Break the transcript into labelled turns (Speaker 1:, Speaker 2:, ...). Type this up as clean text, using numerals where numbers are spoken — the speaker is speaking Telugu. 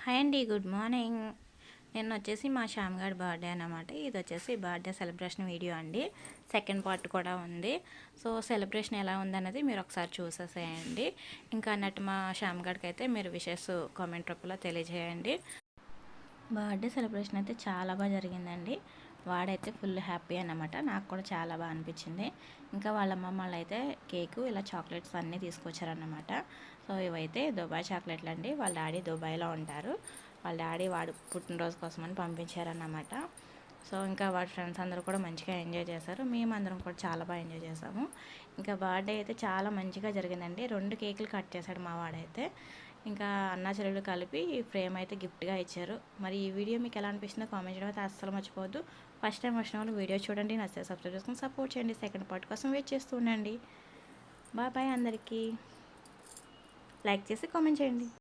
Speaker 1: హాయ్ అండి, గుడ్ మార్నింగ్. నిన్న వచ్చేసి మా శ్యామ్ గారి బర్త్డే అన్నమాట. ఇది వచ్చేసి బర్త్డే సెలబ్రేషన్ వీడియో అండి. సెకండ్ పార్ట్ కూడా ఉంది. సో సెలబ్రేషన్ ఎలా ఉందన్నది మీరు ఒకసారి చూసేసేయండి. ఇంకా అన్నట్టు మా శ్యామ్ గారికి అయితే మీరు విషెస్ కామెంట్ రూపంలో తెలియజేయండి. బర్త్డే సెలబ్రేషన్ అయితే చాలా బాగా జరిగిందండి. వాడైతే ఫుల్ హ్యాపీ అన్నమాట. నాకు కూడా చాలా బాగా అనిపించింది. ఇంకా వాళ్ళ అమ్మమ్మ వాళ్ళు అయితే కేకు ఇలా చాక్లెట్స్ అన్నీ తీసుకొచ్చారన్నమాట. సో ఇవైతే దుబాయ్ చాక్లెట్లు అండి. వాళ్ళ డాడీ దుబాయ్లో ఉంటారు. వాళ్ళ డాడీ వాడు పుట్టినరోజు కోసమని పంపించారన్నమాట. సో ఇంకా వాడి ఫ్రెండ్స్ అందరూ కూడా మంచిగా ఎంజాయ్ చేశారు. మేమందరం కూడా చాలా బాగా ఎంజాయ్ చేసాము. ఇంకా బర్త్డే అయితే చాలా మంచిగా జరిగిందండి. 2 కేకులు కట్ చేశాడు మా వాడైతే. ఇంకా అన్నా చెల్లెలు కలిపి ఫ్రేమ్ అయితే గిఫ్ట్గా ఇచ్చారు. మరి ఈ వీడియో మీకు ఎలా అనిపిస్తుందో కామెంట్ చేయడం అయితే అస్సలు మర్చిపోవద్దు. ఫస్ట్ టైం వచ్చిన వాళ్ళు వీడియో చూడండి, నచ్చితే సబ్స్క్రైబ్ చేసుకొని సపోర్ట్ చేయండి. సెకండ్ పార్ట్ కోసం వెయిట్ చేస్తూ ఉండండి. బాయ్ అందరికీ. లైక్ చేసి కామెంట్ చేయండి.